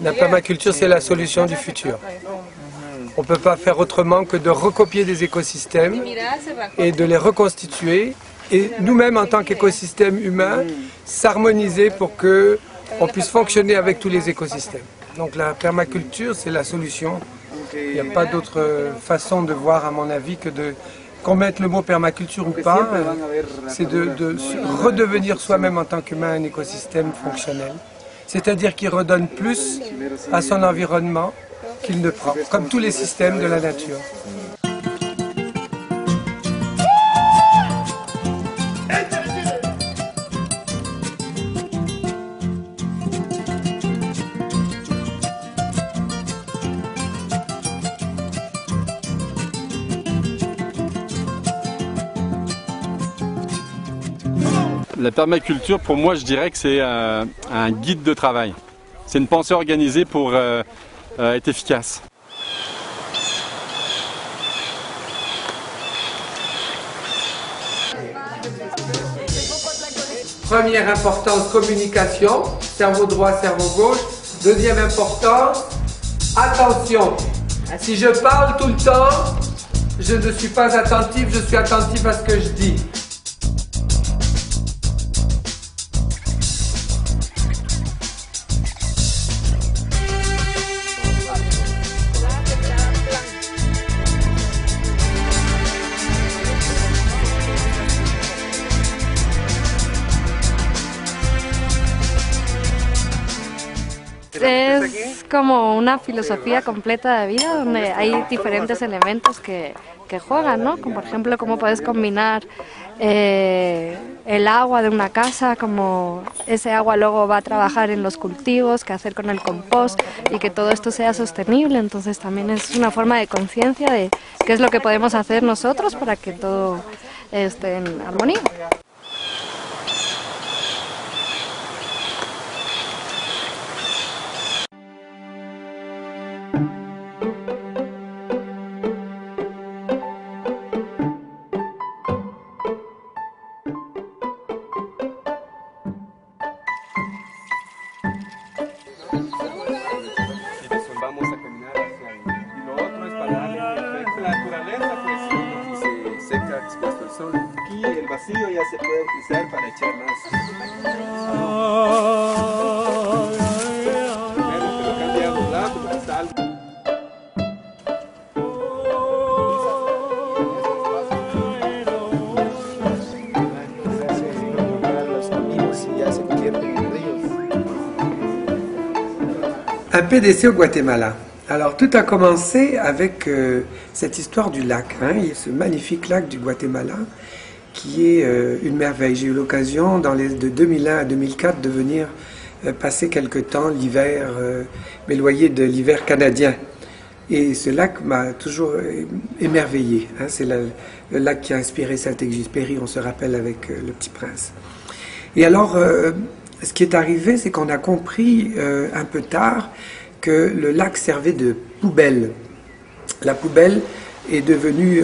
La permaculture, c'est la solution du futur. On ne peut pas faire autrement que de recopier des écosystèmes et de les reconstituer. Et nous-mêmes, en tant qu'écosystème humain, s'harmoniser pour qu'on puisse fonctionner avec tous les écosystèmes. Donc la permaculture, c'est la solution. Il n'y a pas d'autre façon de voir, à mon avis, que de... Qu'on mette le mot permaculture ou pas, c'est de redevenir soi-même en tant qu'humain un écosystème fonctionnel. C'est-à-dire qu'il redonne plus à son environnement qu'il ne prend, comme tous les systèmes de la nature. La permaculture, pour moi, je dirais que c'est un guide de travail. C'est une pensée organisée pour être efficace. Première importance, communication, cerveau droit, cerveau gauche. Deuxième importance, attention. Si je parle tout le temps, je ne suis pas attentif, je suis attentif à ce que je dis. Es como una filosofía completa de vida donde hay diferentes elementos que juegan, ¿no? Como por ejemplo cómo puedes combinar el agua de una casa, como ese agua luego va a trabajar en los cultivos, qué hacer con el compost y que todo esto sea sostenible. Entonces también es una forma de conciencia de qué es lo que podemos hacer nosotros para que todo esté en armonía. Aquí el vacío ya se puede utilizar para echar más. Primero que lo cambia a un lado porque está algo. Los caminos y ya se convierten en ríos. Un PDC au Guatemala. Alors tout a commencé avec cette histoire du lac, hein, ce magnifique lac du Guatemala qui est une merveille. J'ai eu l'occasion de 2001 à 2004 de venir passer quelque temps l'hiver, m'éloigner de l'hiver canadien. Et ce lac m'a toujours émerveillé. Hein, c'est le lac qui a inspiré Saint-Exupéry, on se rappelle avec Le Petit Prince. Et alors, ce qui est arrivé, c'est qu'on a compris un peu tard que le lac servait de poubelle. La poubelle est devenue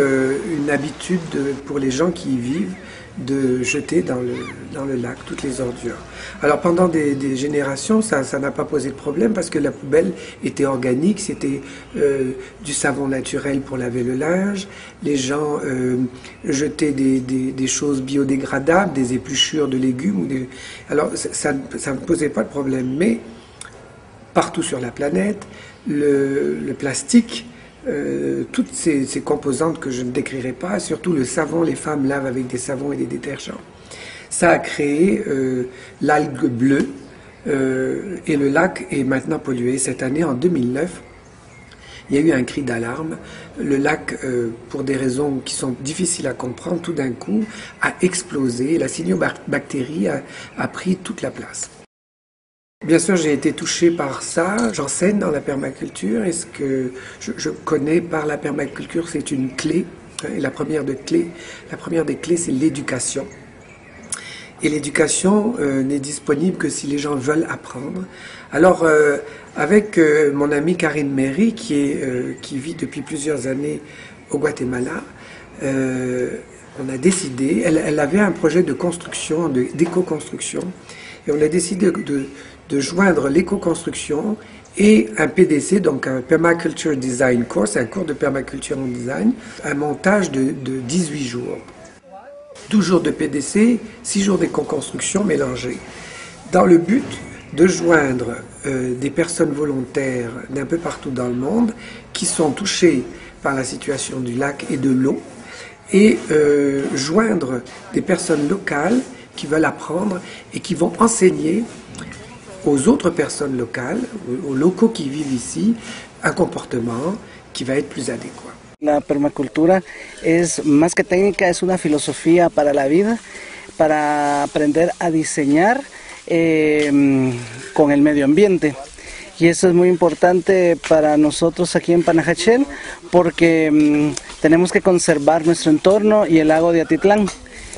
une habitude pour les gens qui y vivent de jeter dans le lac toutes les ordures. Alors pendant des générations, ça n'a pas posé de problème parce que la poubelle était organique, c'était du savon naturel pour laver le linge, les gens jetaient des choses biodégradables, des épluchures de légumes. Alors ça ne posait pas de problème, mais partout sur la planète, le plastique, toutes ces composantes que je ne décrirai pas, surtout le savon, les femmes lavent avec des savons et des détergents. Ça a créé l'algue bleue et le lac est maintenant pollué. Cette année, en 2009, il y a eu un cri d'alarme. Le lac, pour des raisons qui sont difficiles à comprendre, tout d'un coup a explosé. La cyanobactérie a pris toute la place. Bien sûr, j'ai été touché par ça. J'enseigne dans la permaculture et ce que je connais par la permaculture, c'est une clé. Et la première des clés, c'est l'éducation. Et l'éducation n'est disponible que si les gens veulent apprendre. Alors, avec mon amie Karine Méry, qui vit depuis plusieurs années au Guatemala, on a décidé, elle avait un projet de construction, d'éco-construction, et on a décidé de joindre l'éco-construction et un PDC, donc un Permaculture Design Course, un cours de permaculture en design, un montage de 18 jours. 12 jours de PDC, 6 jours d'éco-construction mélangés, dans le but de joindre des personnes volontaires d'un peu partout dans le monde qui sont touchées par la situation du lac et de l'eau, et joindre des personnes locales qui veulent apprendre et qui vont enseigner aux autres personnes locales, aux locaux qui vivent ici, un comportement qui va être plus adéquat. La permacultura es más que técnica, es una filosofía para la vida, para aprender a diseñar con el medio ambiente. Y eso es muy importante para nosotros aquí en Panajachel porque tenemos que conservar nuestro entorno y el lago de Atitlán,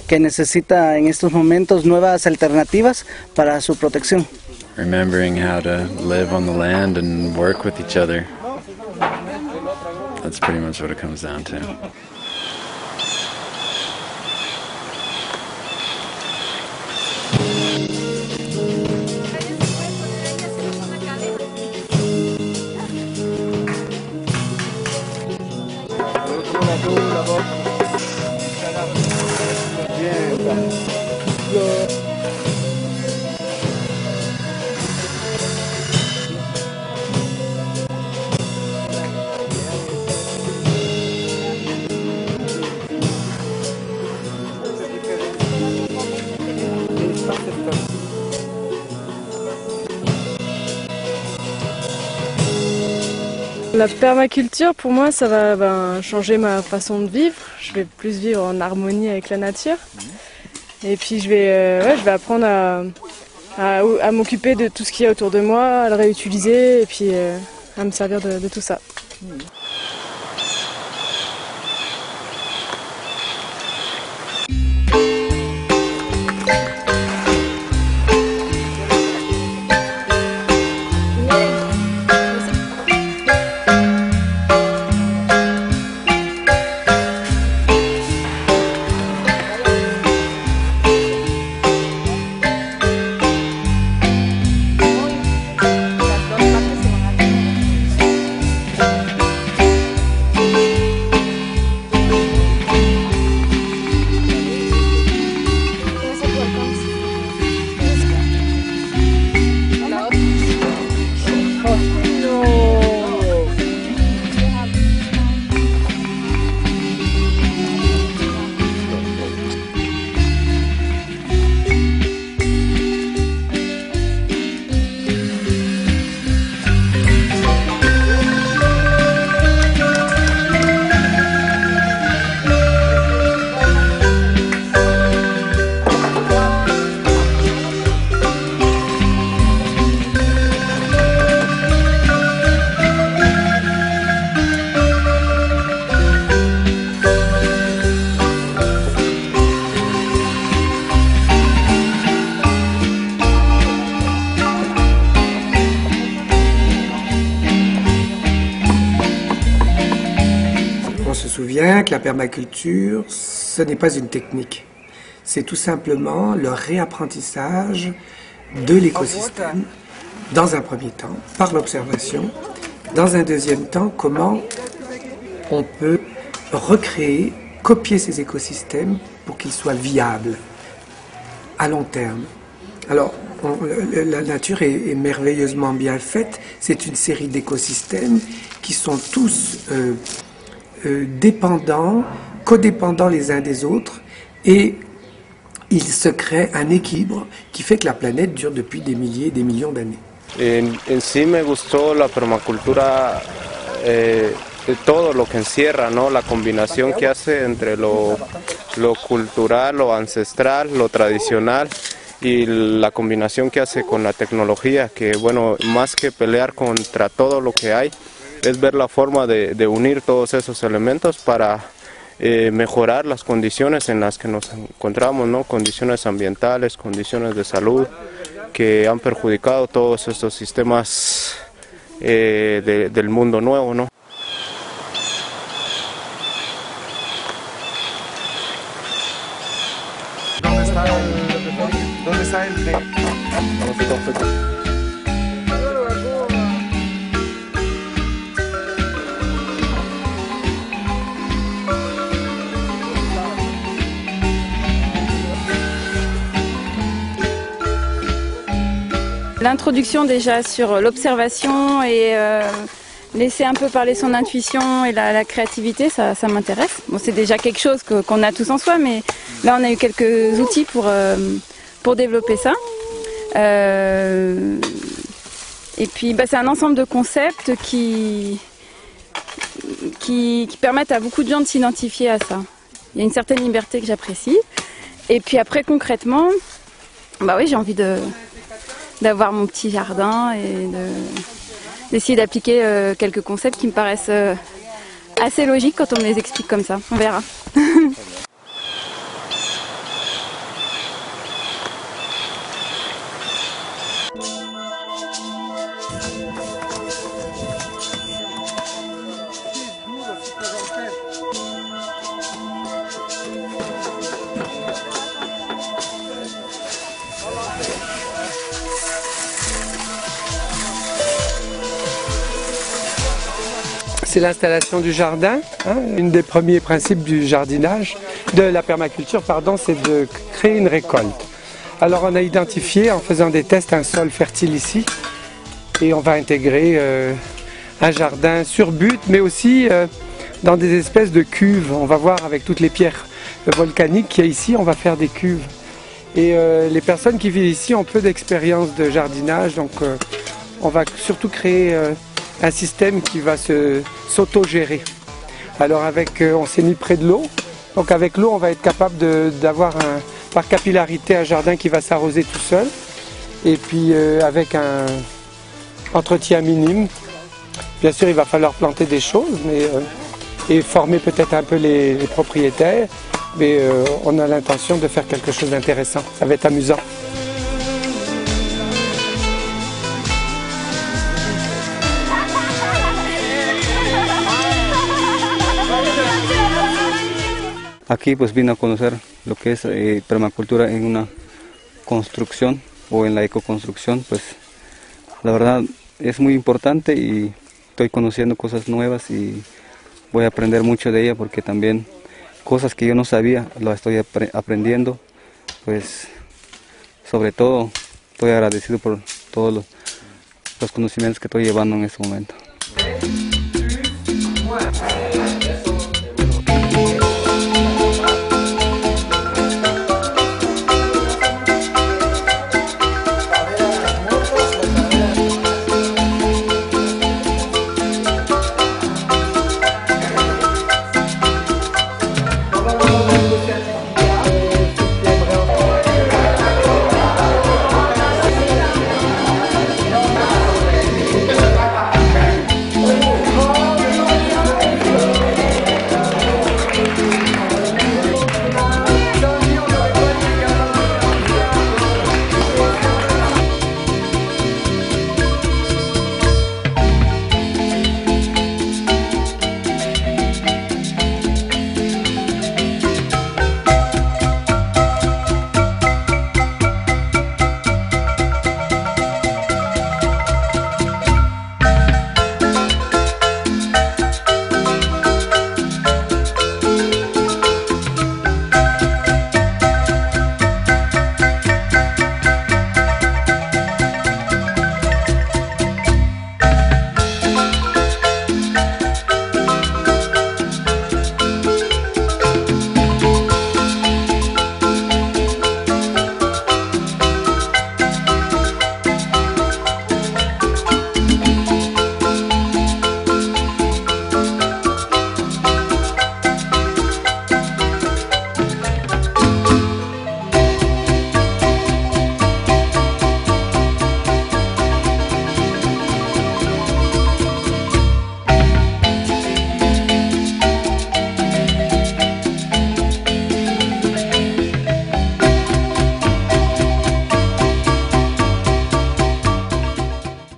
que necesita en estos momentos nuevas alternativas para su protección. Remembering how to live on the land and work with each other. That's pretty much what it comes down to. La permaculture, pour moi, ça va changer ma façon de vivre. Je vais plus vivre en harmonie avec la nature. Et puis je vais apprendre à m'occuper de tout ce qu'il y a autour de moi, à le réutiliser et puis à me servir de tout ça. On se souvient que la permaculture, ce n'est pas une technique. C'est tout simplement le réapprentissage de l'écosystème, dans un premier temps, par l'observation. Dans un deuxième temps, comment on peut recréer, copier ces écosystèmes pour qu'ils soient viables à long terme. Alors, la nature est merveilleusement bien faite. C'est une série d'écosystèmes qui sont tous dépendants, codépendants les uns des autres, et il se crée un équilibre qui fait que la planète dure depuis des milliers, des millions d'années. En sí me gustó la permacultura, todo lo que encierra, ¿no? La combinación que hace entre lo cultural, lo ancestral, lo tradicional y la combinación que hace con la tecnología, que bueno, más que pelear contra todo lo que hay, es ver la forma de unir todos esos elementos para mejorar las condiciones en las que nos encontramos, ¿no? Condiciones ambientales, condiciones de salud, que han perjudicado todos estos sistemas del mundo nuevo, ¿no? ¿Dónde está el tren? l'introduction déjà sur l'observation et laisser un peu parler son intuition et la créativité, ça m'intéresse. Bon, c'est déjà quelque chose qu'on a tous en soi, mais là on a eu quelques outils pour développer ça. Et puis c'est un ensemble de concepts qui permettent à beaucoup de gens de s'identifier à ça. Il y a une certaine liberté que j'apprécie. Et puis après concrètement, oui, j'ai envie d'avoir mon petit jardin et d'essayer d'appliquer quelques concepts qui me paraissent assez logiques quand on me les explique comme ça. On verra. C'est l'installation du jardin. Un des premiers principes du jardinage, de la permaculture, pardon, c'est de créer une récolte. Alors on a identifié en faisant des tests un sol fertile ici et on va intégrer un jardin sur butte, mais aussi dans des espèces de cuves. On va voir avec toutes les pierres volcaniques qu'il y a ici, on va faire des cuves. Et les personnes qui vivent ici ont peu d'expérience de jardinage, donc on va surtout créer un système qui va s'auto-gérer. Alors on s'est mis près de l'eau, donc avec l'eau on va être capable d'avoir par capillarité un jardin qui va s'arroser tout seul, et puis avec un entretien minime. Bien sûr il va falloir planter des choses et former peut-être un peu les propriétaires, mais on a l'intention de faire quelque chose d'intéressant, ça va être amusant. Aquí pues vine a conocer lo que es permacultura en una construcción o en la ecoconstrucción, pues la verdad es muy importante y estoy conociendo cosas nuevas y voy a aprender mucho de ella porque también cosas que yo no sabía las estoy aprendiendo, pues sobre todo estoy agradecido por todos los conocimientos que estoy llevando en este momento.